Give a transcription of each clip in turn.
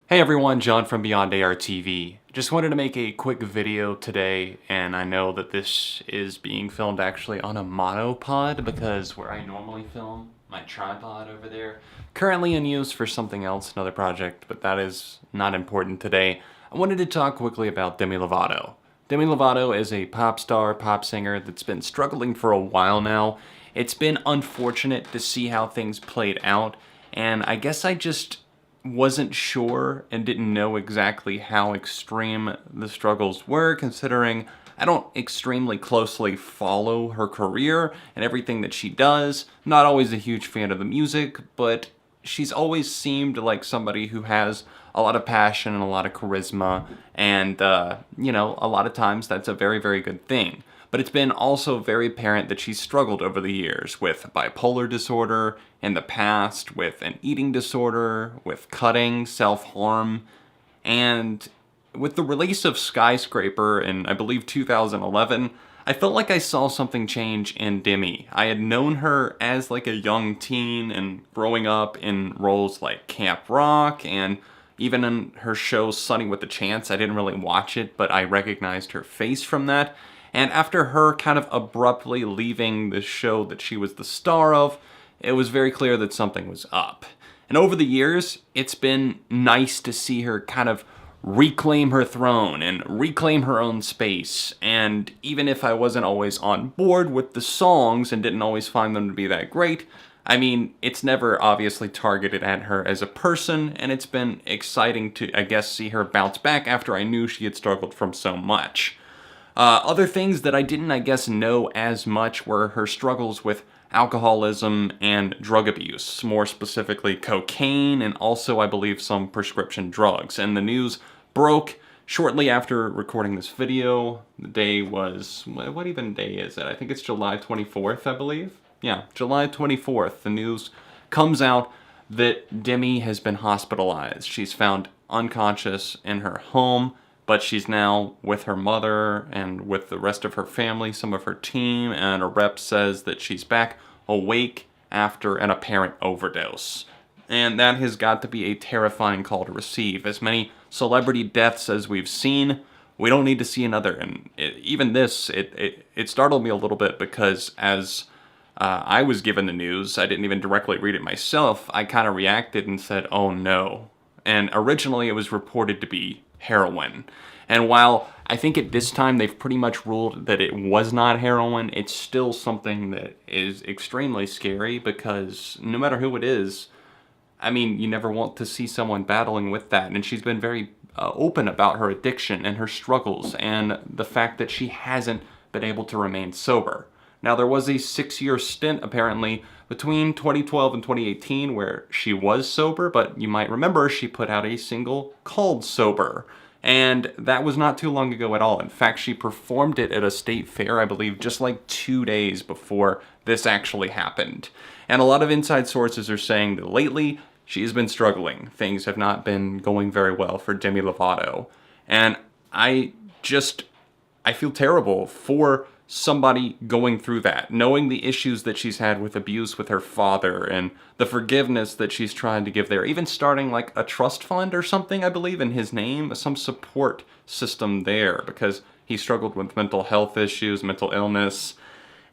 Hey everyone, John from Beyond ARTV. Just wanted to make a quick video today, and I know that this is being filmed actually on a monopod because where I normally film, my tripod over there, currently in use for something else, another project, but that is not important today. I wanted to talk quickly about Demi Lovato. Demi Lovato is a pop star, pop singer that's been struggling for a while now. It's been unfortunate to see how things played out, and I guess I just wasn't sure and didn't know exactly how extreme the struggles were, considering I don't extremely closely follow her career and everything that she does. Not always a huge fan of the music, but she's always seemed like somebody who has a lot of passion and a lot of charisma, and a lot of times that's a very, very good thing. But it's been also very apparent that she's struggled over the years with bipolar disorder, in the past with an eating disorder, with cutting, self-harm, and with the release of Skyscraper in, I believe, 2011, I felt like I saw something change in Demi. I had known her as like a young teen and growing up in roles like Camp Rock, and even in her show Sunny with a Chance. I didn't really watch it, but I recognized her face from that. And after her kind of abruptly leaving the show that she was the star of, it was very clear that something was up. And over the years, it's been nice to see her kind of reclaim her throne and reclaim her own space. And even if I wasn't always on board with the songs and didn't always find them to be that great, I mean, it's never obviously targeted at her as a person, and it's been exciting to, I guess, see her bounce back after I knew she had struggled from so much. Other things that I didn't, I guess, know as much were her struggles with alcoholism and drug abuse, more specifically cocaine and also, I believe, some prescription drugs. And the news broke shortly after recording this video. The day was, what even day is it? I think it's July 24th, I believe. Yeah, July 24th. The news comes out that Demi has been hospitalized. She's found unconscious in her home, but she's now with her mother and with the rest of her family, some of her team, and a rep says that she's back awake after an apparent overdose. And that has got to be a terrifying call to receive. As many celebrity deaths as we've seen, we don't need to see another. And even this, it startled me a little bit because as I was given the news, I didn't even directly read it myself, I kind of reacted and said, oh no. And originally it was reported to be heroin. And while I think at this time they've pretty much ruled that it was not heroin, it's still something that is extremely scary because no matter who it is, I mean, you never want to see someone battling with that. And she's been very open about her addiction and her struggles and the fact that she hasn't been able to remain sober. Now, there was a 6-year stint, apparently, between 2012 and 2018 where she was sober, but you might remember she put out a single called Sober. And that was not too long ago at all. In fact, she performed it at a state fair, I believe, just like 2 days before this actually happened. And a lot of inside sources are saying that lately, she's been struggling. Things have not been going very well for Demi Lovato. And I feel terrible for somebody going through that, knowing the issues that she's had with abuse with her father and the forgiveness that she's trying to give there, even starting like a trust fund or something, I believe, in his name, some support system there because he struggled with mental health issues, mental illness,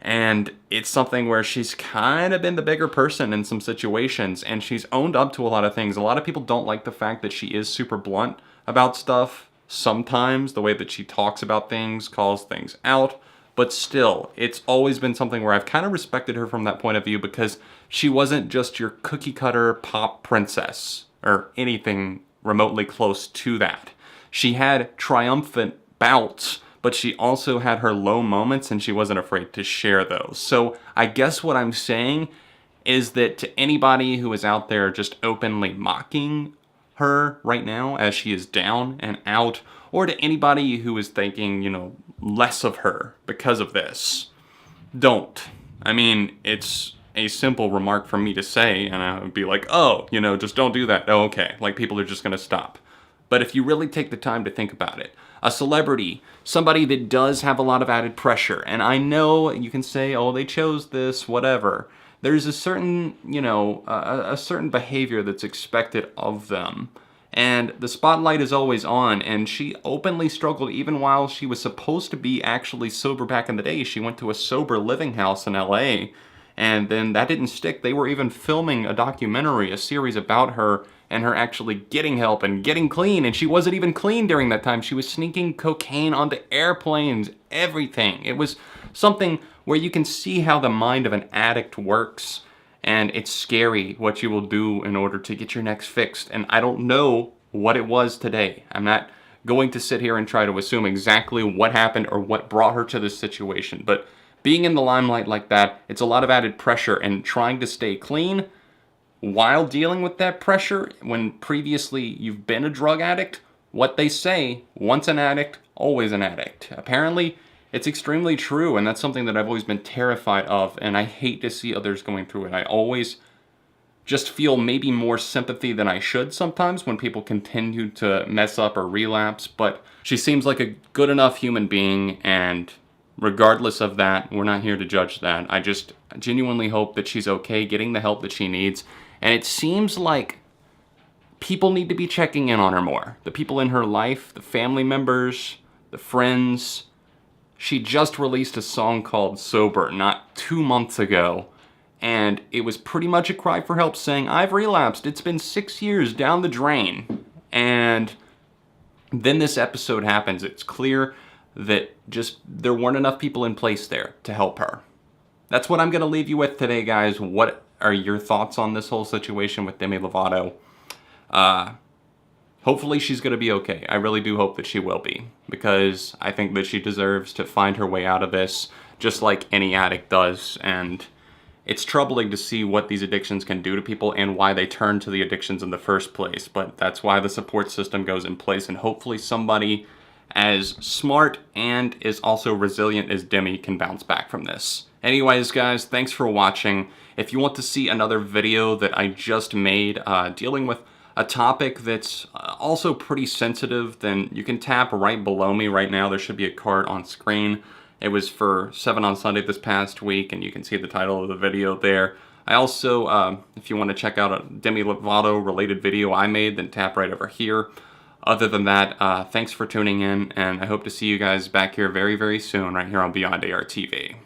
and it's something where she's kind of been the bigger person in some situations, and she's owned up to a lot of things. A lot of people don't like the fact that she is super blunt about stuff sometimes, the way that she talks about things, calls things out. But still, it's always been something where I've kind of respected her from that point of view because she wasn't just your cookie cutter pop princess or anything remotely close to that. She had triumphant bouts, but she also had her low moments and she wasn't afraid to share those. So I guess what I'm saying is that to anybody who is out there just openly mocking her right now as she is down and out, or to anybody who is thinking, less of her because of this, don't. I mean, it's a simple remark for me to say, and I would be like, oh, just don't do that. Oh, okay. Like, people are just going to stop. But if you really take the time to think about it, a celebrity, somebody that does have a lot of added pressure, and I know you can say, oh, they chose this, whatever. There's a certain, a certain behavior that's expected of them. And the spotlight is always on, and she openly struggled even while she was supposed to be actually sober back in the day. She went to a sober living house in LA, and then that didn't stick. They were even filming a documentary, a series about her, and her actually getting help and getting clean, and she wasn't even clean during that time. She was sneaking cocaine onto airplanes, everything. It was something where you can see how the mind of an addict works, and it's scary what you will do in order to get your next fixed. And I don't know what it was today. I'm not going to sit here and try to assume exactly what happened or what brought her to this situation, but being in the limelight like that, it's a lot of added pressure, and trying to stay clean while dealing with that pressure when previously you've been a drug addict, what they say, once an addict, always an addict. Apparently, it's extremely true, and that's something that I've always been terrified of, and I hate to see others going through it. I always just feel maybe more sympathy than I should sometimes when people continue to mess up or relapse, but she seems like a good enough human being, and regardless of that, we're not here to judge that. I just genuinely hope that she's okay, getting the help that she needs, and it seems like people need to be checking in on her more. The people in her life, the family members, the friends. She just released a song called Sober not 2 months ago, and it was pretty much a cry for help saying, I've relapsed, it's been 6 years down the drain. And then this episode happens. It's clear that just there weren't enough people in place there to help her. That's what I'm going to leave you with today, guys. What are your thoughts on this whole situation with Demi Lovato? Hopefully she's going to be okay. I really do hope that she will be, because I think that she deserves to find her way out of this, just like any addict does. And it's troubling to see what these addictions can do to people and why they turn to the addictions in the first place. But that's why the support system goes in place, and hopefully somebody as smart and is also resilient as Demi can bounce back from this. Anyways, guys, thanks for watching. If you want to see another video that I just made dealing with a topic that's also pretty sensitive, then you can tap right below me right now. There should be a card on screen. It was for 7 on Sunday this past week, and you can see the title of the video there. I also, if you want to check out a Demi Lovato related video I made, then tap right over here. Other than that, thanks for tuning in, and I hope to see you guys back here very, very soon right here on Beyond ARTV.